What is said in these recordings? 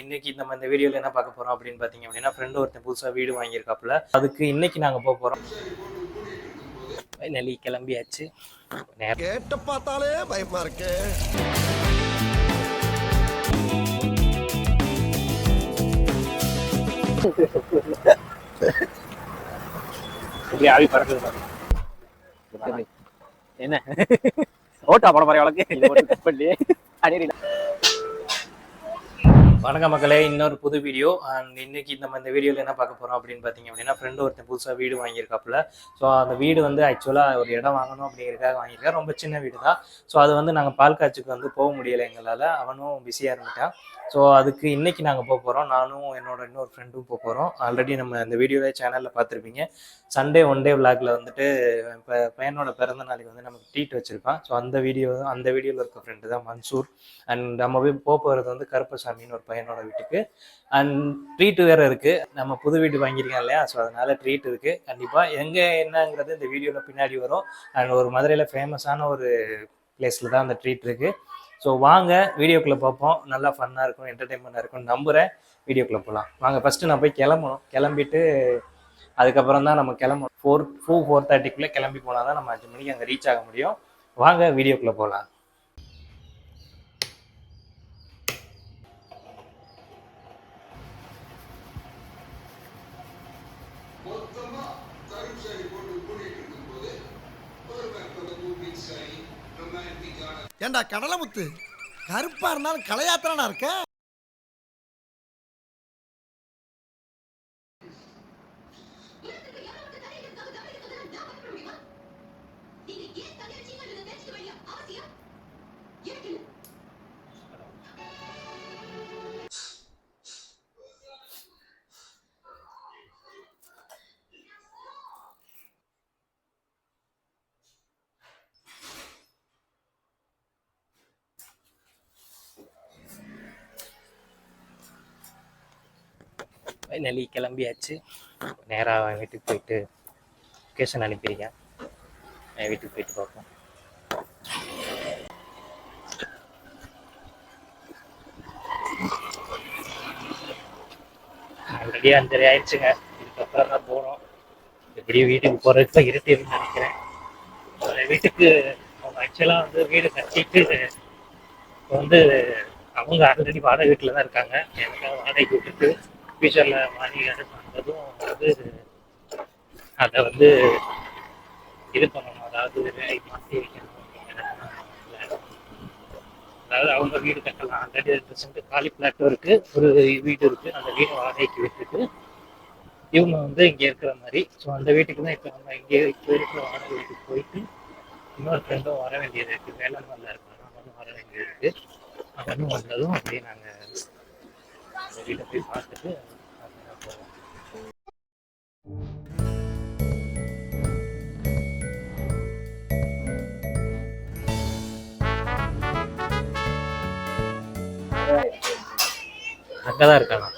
இன்னைக்கு நம்ம இந்த வீடியோல என்ன பார்க்க போறோம் அப்படின்னு பாத்தீங்க அப்படின்னா ஃப்ரெண்ட் ஒருத்தன் புதுசா வீடு வாங்கியிருக்காப்புல. அதுக்கு இன்னைக்கு நாங்க போக போறோம். ஃபைனலி கிளம்பியாச்சு. கேட்ட பார்த்தாலே பயமா இருக்கு. ஆவி பறக்குது என்ன ஓட்டா படம் மாதிரி வழக்கு வணக்கம் மக்களே, இன்னொரு புது வீடியோ. அண்ட் இன்னைக்கு நம்ம இந்த வீடியோவில் என்ன பார்க்க போகிறோம் அப்படின்னு பார்த்தீங்க அப்படின்னா ஃப்ரெண்டு ஒருத்தன் புதுசாக வீடு வாங்கியிருக்காப்புல. ஸோ அந்த வீடு வந்து ஆக்சுவலாக ஒரு இடம் வாங்கணும் அப்படிங்கிறதுக்காக வாங்கியிருக்கா. ரொம்ப சின்ன வீடு தான். ஸோ அது வந்து நாங்கள் பால் காய்ச்சுக்கு வந்து போக முடியலை எங்களால். அவனும் பிஸியாக இருந்துட்டான். ஸோ அதுக்கு இன்னைக்கு நாங்கள் போக போகிறோம். நானும் என்னோட இன்னொரு ஃப்ரெண்டும் போக போகிறோம். ஆல்ரெடி நம்ம இந்த வீடியோவில் சேனலில் பார்த்துருப்பீங்க. சண்டே ஒன் டே விளாக்ல வந்துட்டு இப்போ பையனோட பிறந்த நாளைக்கு வந்து நமக்கு ட்ரீட் வச்சுருக்கான். ஸோ அந்த வீடியோவில் இருக்க ஃப்ரெண்டு தான் மன்சூர். அண்ட் நம்ம போய் போகிறது வந்து கருப்பசாமின்னு ஒரு பையனோட வீட்டுக்கு. அண்ட் ட்ரீட்டு வேறு இருக்குது. நம்ம புது வீடு வாங்கியிருக்கேன் இல்லையா, ஸோ அதனால் ட்ரீட் இருக்குது கண்டிப்பாக. எங்கே என்னங்கிறது இந்த வீடியோவில் பின்னாடி வரும். அண்ட் ஒரு மதுரையில் ஃபேமஸான ஒரு பிளேஸில் தான் அந்த ட்ரீட் இருக்குது. ஸோ வாங்க வீடியோக்குள்ளே பார்ப்போம். நல்லா ஃபன்னாக இருக்கும், என்டர்டெயின்மெண்ட்டாக இருக்கும் நம்புகிறேன். வீடியோக்குள்ளே போகலாம் வாங்க. ஃபஸ்ட்டு நான் போய் கிளம்பிட்டு அதுக்கப்புறம் தான் நம்ம கிளம்பணும். 4:30 கிளம்பி போனால் தான் நம்ம 5 மணிக்கு அங்கே ரீச் ஆக முடியும். வாங்க வீடியோக்குள்ளே போகலாம். ஏண்டா கடலமுத்து, கருப்பா இருந்தாலும் கலையாத்திரனா இருக்க. ஃபைனலி கிளம்பியாச்சு. நேராக வீட்டுக்கு போயிட்டு லொக்கேஷன் அனுப்பியிருக்கேன். வீட்டுக்கு போயிட்டு பார்ப்போம். ஆல்ரெடி 5:30 ஆயிடுச்சுங்க. இதுக்கப்புறம் தான் போகிறோம். எப்படியும் வீட்டுக்கு போகிறதுக்கு தான் இருட்டுன்னு நினைக்கிறேன். வீட்டுக்கு அவங்க ஆக்சுவலாக வந்து வீடு கட்டிட்டு இப்போ வந்து அவங்க ஆல்ரெடி வாடகை வீட்டில் தான் இருக்காங்க. எனக்காக வாடகைக்கு விட்டுட்டு ஃபியூச்சரில் வாங்கி பண்ணுறதும் வந்து அதை வந்து இது பண்ணணும். அதாவது மாற்றி வைக்கணும். அதாவது அவங்க வீடு கட்டலாம். ஆல்ரெடி 2% காலி பிளாட்டும் இருக்குது, ஒரு வீடு இருக்குது. அந்த வீடை வாடகைக்கு விட்டுட்டு இவங்க வந்து இங்கே இருக்கிற மாதிரி. ஸோ அந்த வீட்டுக்கு தான் இப்போ நம்ம இங்கே இருக்கிற வாடகை வீட்டுக்கு போயிட்டு இன்னொரு ஃப்ரெண்டும் வர வேண்டியது இருக்குது. வேளாண்மையில் இருக்காங்க, அவனும் வர வேண்டியது இருக்குது. அவனும் வந்ததும் அப்படியே நாங்கள் அந்த வீட்டை போய் பார்த்துட்டு போவோம். அங்கதான் இருக்காங்க.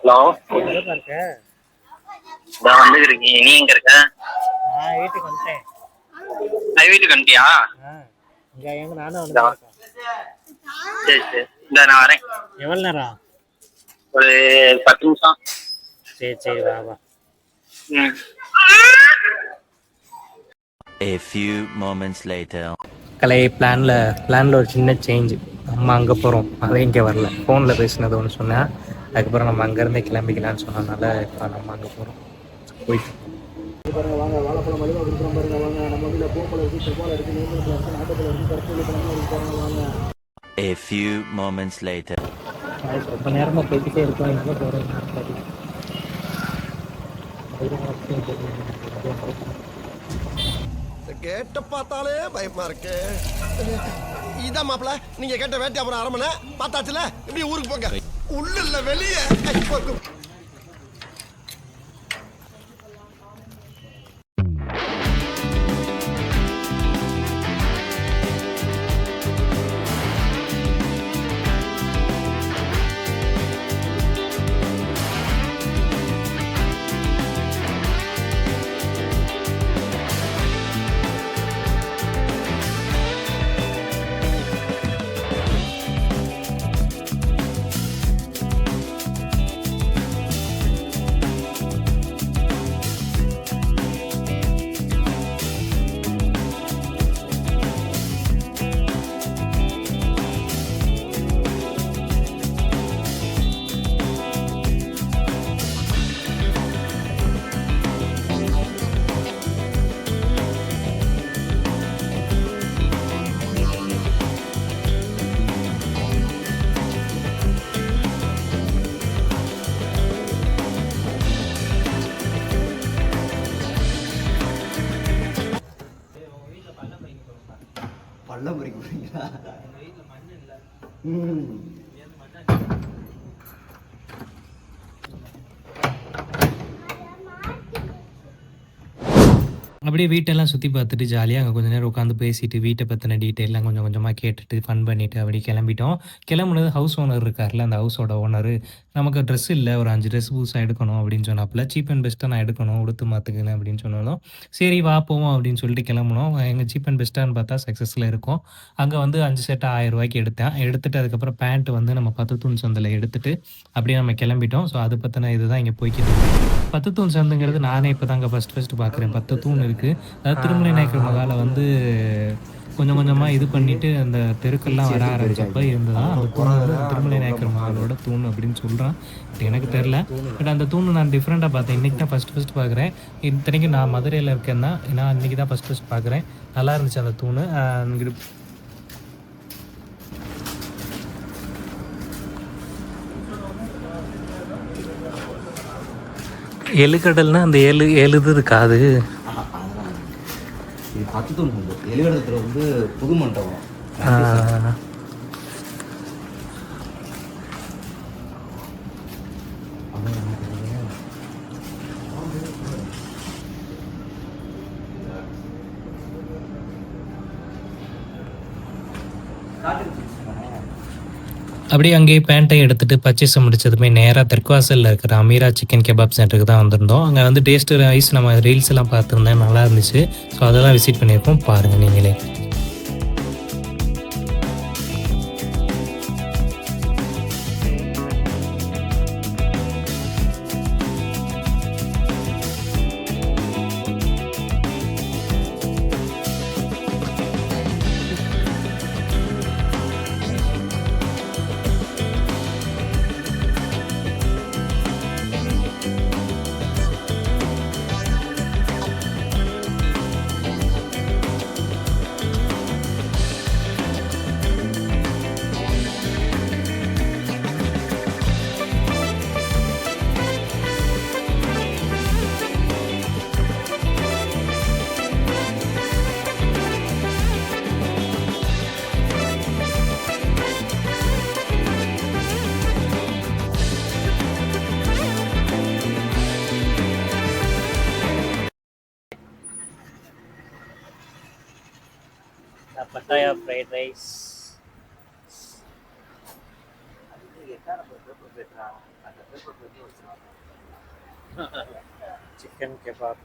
ஹலோ, இருக்க நான் வந்துருக்கீங்க. நீ எங்க இருக்க? நான் வீட்டுக்கு வந்துட்டேன். நான் வீட்டுக்கு வந்துட்டியா? இங்க எங்க நானும் வந்துட்டேன். சரி சரி, இந்த நான் வரேன். எவ்வளவு நேரம்? ஒரு 10 நிமிஷம். சரி சரி, வா வா. A few moments later. பிளான்ல ஒரு சின்ன சேஞ்ச். நம்ம அங்கே போகிறோம், அதை இங்கே வரல. ஃபோனில் பேசினது ஒன்று சொன்னேன். அதுக்கப்புறம் நம்ம அங்கேருந்தே கிளம்பிக்கலான்னு சொன்னதுனால இப்போ நம்ம அங்கே போகிறோம். போயிட்டு வாங்க, வாழைப்பழம் மலிவாக கொடுக்குறோம் பாருங்க. வாங்க, நம்ம வீட்டில் பூப்பழம் இருக்குது, செவ்வாழை இருக்குது, நீங்களும் இருக்குது, நாட்டுப்பழம் இருக்குது, கருப்பூலி பழம் இருக்குது. வாங்க. A few moments later. ரொம்ப நேரமாக போய்கிட்டே இருக்கோம். எங்கே போகிறோம்? கேட்ட பார்த்தாலே பயமா இருக்கு. இதான் மாப்பிள்ள, நீங்க கேட்ட வேட்டையாபுரம் அரமனை பார்த்தாச்சுல. இப்படி ஊருக்கு போங்க. உள்ள இல்ல வெளியே. பள்ளம் பறிக்க போறீங்களா? அப்படியே வீட்டெல்லாம் சுற்றி பார்த்துட்டு ஜாலியாக அங்கே கொஞ்சம் நேரம் உட்காந்து பேசிட்டு வீட்டை பற்றின டீட்டெயிலாம் கொஞ்சம் கொஞ்சமாக கேட்டுட்டு ஃபன் பண்ணிவிட்டு அப்படி கிளம்பிட்டோம். கிளம்புனது ஹவுஸ் ஓனர் இருக்கார்ல, அந்த ஹவுஸோட ஓனரு நமக்கு ட்ரெஸ் இல்லை, ஒரு 5 ட்ரெஸ் புதுசாக எடுக்கணும் அப்படின்னு சொன்னாப்புல. சீப் அண்ட் பெஸ்ட்டாக நான் எடுக்கணும், உடுத்து மாற்றுக்குன்னு அப்படின்னு சொன்னாலும் சரி வா போவோம் அப்படின்னு சொல்லிட்டு கிளம்புனோம். எங்கள் சீப் அண்ட் பெஸ்ட்டான்னு பார்த்தா சக்ஸஸில் இருக்கும். அங்கே வந்து 5 செட்டு 1000 ரூபாய்க்கு எடுத்துட்டு அதுக்கப்புறம் பேண்ட் வந்து நம்ம 10 தூண் சந்தையில் எடுத்துட்டு அப்படியே நம்ம கிளம்பிட்டோம். ஸோ அது பற்றின இதுதான் இங்கே போய்க்கிட்டு இருக்கு. 10 தூண் சந்தைங்கிறது நானே இப்போ தாங்க ஃபஸ்ட்டு பார்க்குறேன். 10 தூண் இருக்குது. அதாவது திருமலை நாயக்கர் மகாலை வந்து கொஞ்சம் கொஞ்சமாக இது பண்ணிட்டு அந்த தெருக்கெல்லாம் வர ஆரம்பிச்சப்போ இருந்ததான் அந்த தூண் வந்து திருமலை நாயக்கர் மகாலோட தூண் அப்படின்னு சொல்கிறான். பட் எனக்கு தெரில. பட் அந்த தூண் நான் டிஃப்ரெண்ட்டாக பார்த்தேன். இன்றைக்கி தான் ஃபஸ்ட்டு பார்க்குறேன். இத்தனைக்கும் நான் மதுரையில் இருக்கேன் தான், நான் இன்றைக்கி தான் ஃபஸ்ட்டு பார்க்குறேன். நல்லா இருந்துச்சு அந்த தூண். எழுக்கடல்னா அந்த ஏழு இது இருக்காது. இது 10 தூண் வந்து எழுகடத்துல வந்து புது மண்டபம். அப்படியே அங்கேயே பேண்ட்டை எடுத்துகிட்டு பர்ச்சேஸ் முடிச்சதுமே நேராக தெற்குவாசலில் இருக்கிற அமீரா சிக்கன் கெபாப் சென்டருக்கு தான் வந்திருந்தோம். அங்கே வந்து டேஸ்ட் ரைஸ் நம்ம ரீல்ஸ் எல்லாம் பார்த்துருந்தேன், நல்லா இருந்துச்சு. ஸோ அதெல்லாம் விசிட் பண்ணியிருக்கோம், பாருங்கள் நீங்களே. பட்டாயா ஃப்ரைட் ரைஸ், சிக்கன் கெபாப்,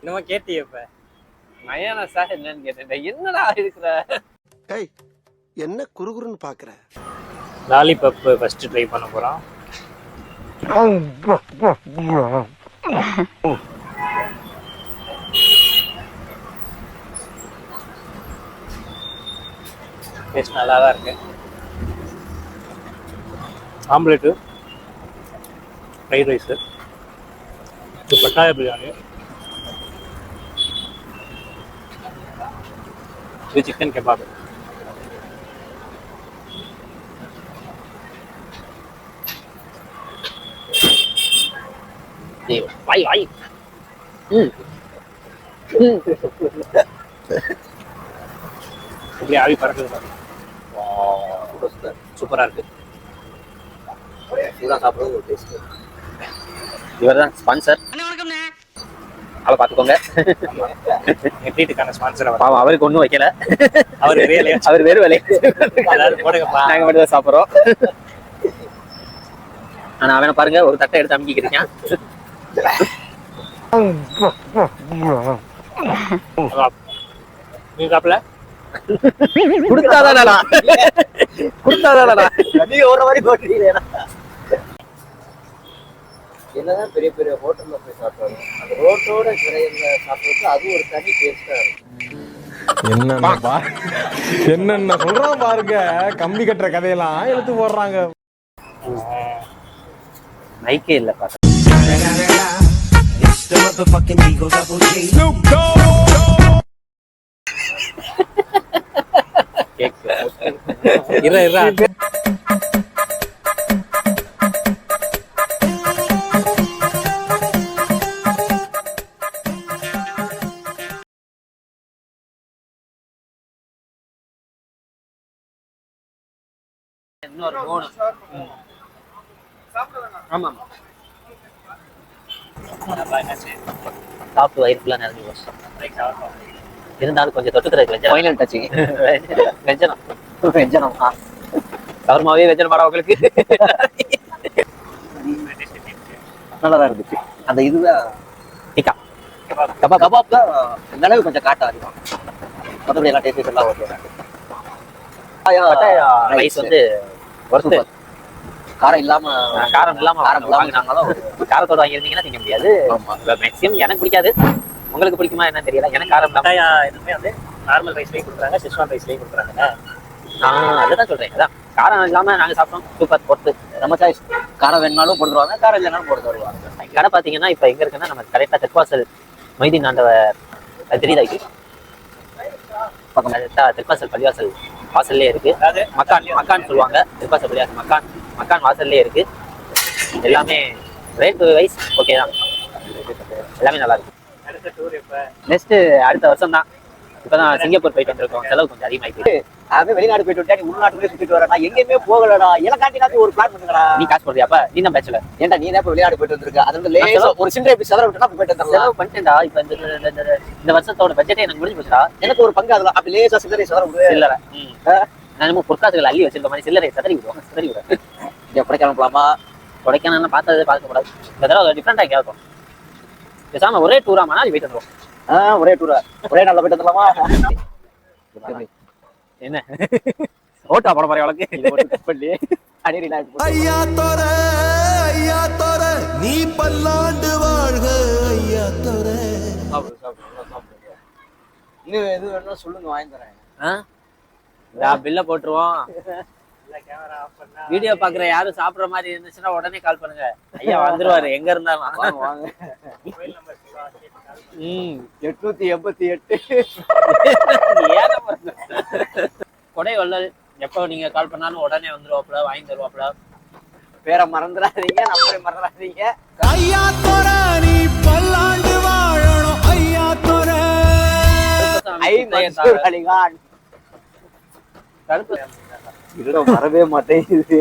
என்னமோ கேட்டியப்ப மயான சார் என்னன்னு கேட்டேன். என்னடா இருக்கிற ஏய் என்ன குறுகுறுன்னு பாக்குற? லாலிபப் ஃபர்ஸ்ட் ட்ரை பண்ண போறோம். டேஸ்ட் நல்லா தான் இருக்கு. ஆம்லெட்டு, ஃப்ரைட் ரைஸு, இது பட்டாயா பிரியாணி, இது சிக்கன் கெபாப். வாய் வாய். இப்படி ஆவி பறக்குது பாருங்க. சூப்பராக இருக்கு. சூடாக சாப்பிட்றது ஒரு டேஸ்ட். இவர் தான் ஸ்பான்சர், அவளை பார்த்துக்கோங்க. நெட்லீட்டுக்கான ஸ்பான்சர் பாவம், அவருக்கு ஒன்றும் வைக்கல. அவர் வேலையா, அவர் வேறு வேலை. போடுங்கப்பா, நாங்கள் மட்டும் தான் சாப்பிட்றோம். ஆனால் அவனை பாருங்க, ஒரு தட்டை எடுத்து அமுக்கிக்கிறீங்க. நீ சாப்பிடல? கொடுத்தாதானா நீங்க ஒரு மாதிரி போட்டுறீங்களா? என்னதான் பெரிய பெரிய ஹோட்டல்ல போய் சாப்பிட்டாலும் அந்த ரோட்டோட கடையில சாப்பிடுறது அது ஒரு தனி டேஸ்டா இருக்கும். என்னென்ன சொல்றான் பாருங்க. கம்பி கட்டுற கதையெல்லாம் எடுத்து போடுறாங்க. மைக்கே இல்லை பார்த்தா. இருடா இன்னொரு 3. ஆமா சாப்பிட்டு வயிறு ஃபுல்லாக நிறைஞ்சு போச்சு. இருந்தாலும் கொஞ்சம் தொட்டுக்கிறதுக்கு ஃபைனல் டச்சிங் வெஞ்சனம் வெஞ்சனம் கவர்மாவே வெஞ்சனம் பாடம் உங்களுக்கு நல்லா தான் இருந்துச்சு. அந்த இதுதான் டிக்கா கபாப் கபாப் தான் இந்த அளவு கொஞ்சம் காட்ட அதிகம். மற்றபடி எல்லாம் டேஸ்ட் எல்லாம் ஓகே. ரைஸ் வந்து ஒர்த்து. காரம் இல்லாம வாங்கினாலும் காரத்தோட வாங்கியிருந்தீங்கன்னா திங்க முடியாது. மேக்ஸிமம் எனக்கு பிடிக்காது, உங்களுக்கு பிடிக்குமா என்ன தெரியல. எனக்கு காரம் இதுவுமே வந்து நார்மல் ரைஸ்லேயும் கொடுக்குறாங்க, செஸ்வான் ரைஸ்லேயும் கொடுக்குறாங்க. அதுதான் சொல்றேன். அதான் காரம் இல்லாம நாங்க சாப்பிட்டோம். சூப்பர் பொறுத்து நம்ம சாய்ஸ். காரம் வேணுனாலும் போட்டுருவாங்க, காரம் இல்லைனாலும் போட்டு வருவாங்க. கடை பாத்தீங்கன்னா இப்ப எங்க இருக்குன்னா நம்ம கரெக்டா தெற்காசல் மொய்தீன் ஆண்டவர் அது தெரியுதாக்கி தெற்காசல் பள்ளிவாசல் வாசல்லே இருக்கு. மக்கான் சொல்லுவாங்க. தெற்காசல் பள்ளிவாசல் மக்கான் வாசல்லே இருக்கு. எல்லாமே ரேட் வைஸ் ஓகே தான், எல்லாமே நல்லா இருக்கு. நெக்ஸ்ட் அடுத்த வருஷம் தான். இப்பதான் சிங்கப்பூர் போயிட்டு வந்திருக்கோம். செலவு கொஞ்சம் அதிகமாயிட்டு. அது வெளிநாடு போயிட்டு விட்டா நீ உள்நாட்டுக்குள்ளே சுத்திட்டு வரடா, எங்கேயுமே போகலடா. எனக்காண்டி ஒரு பிளான் பண்ணுங்கடா. நீ காசு போடுறியாப்பா? நீ தான் பேச்சுலர். ஏன்டா நீ தான் வெளிநாடு போயிட்டு வந்திருக்க. அது வந்து லேசா ஒரு சின்ன எப்படி செலவு விட்டுனா போயிட்டு வரலாம். செலவு பண்ணிட்டேன்டா. இப்ப இந்த வருஷத்தோட பட்ஜெட்டே எனக்கு முடிஞ்சு போச்சுடா. எனக்கு ஒரு பங்கு அதுல அப்படி லேசா சில்லறை செலவு சில்லறை. நான் பொற்காசுகள் அள்ளி வச்சிருக்க மாதிரி சில்லறை சதறி விடுவோம். எப்படி கிளம்பலாமா? கொடைக்கானல் பார்த்தது பார்க்கக்கூடாது. இந்த தடவை டிஃப்ரெண்டா கேட்கும். பேசாம ஒரே டூரா மணாலி போயிட்டு வந்துடும். ஒரே டூரா ஒரே நாள்ல போயிட்டு வந்துடலாமா? என்ன ஓட்டா படம் மாதிரி வழக்கு ஐயா தோர ஐயா தோர நீ பல்லாண்டு வாழ்க ஐயா தோர. இன்னும் எது வேணும்னா சொல்லுங்க, வாங்கி தரேன். பில்ல போட்டுருவோம். வீடியோ பாக்குற யாரும் சாப்பிடுற மாதிரி இருந்துச்சுன்னா உடனே கால் பண்ணுங்க. ஐயா வந்துருவாரு எங்க இருந்தாலும். வாங்க 888 கொடை வள்ளல். எப்போ நீங்க கால் பண்ணாலும் உடனே வந்துருவாப்ல, வாங்கி தருவாப்ல. பேரை மறந்துடாதீங்க, நம்பரை மறந்துடாதீங்க. ஐயா தோர நீ பல்லாண்டு வாழணும் ஐயா தோர. கருப்பு வரவே மாட்டேங்குது.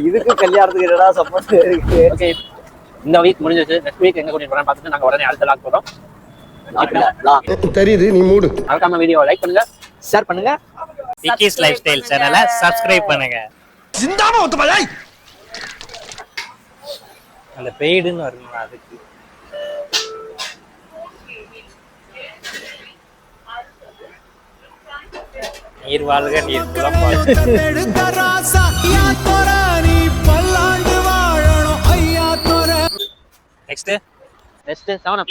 இதுக்கு கல்யாணத்துக்கு என்னடா சம்பந்தம் இருக்கு? ஓகே, இந்த வீக் முடிஞ்சிச்சு. நெக்ஸ்ட் வீக் எங்க கூட்டிட்டு போறேன்னு பார்த்துட்டு நாங்க உடனே அடுத்த லாக் போறோம். தெரியுது, நீ மூடு. மறக்காம வீடியோ லைக் பண்ணுங்க, ஷேர் பண்ணுங்க. விக்கிஸ் லைஃப் ஸ்டைல் சேனலை சப்ஸ்கிரைப் பண்ணுங்க. சிந்தாம ஒத்துமாய் அந்த பெய்டுன்னு வரணும். அதுக்கு நீர் வாழ்க நீர் குலம் நெக்ஸ்ட் 7 up.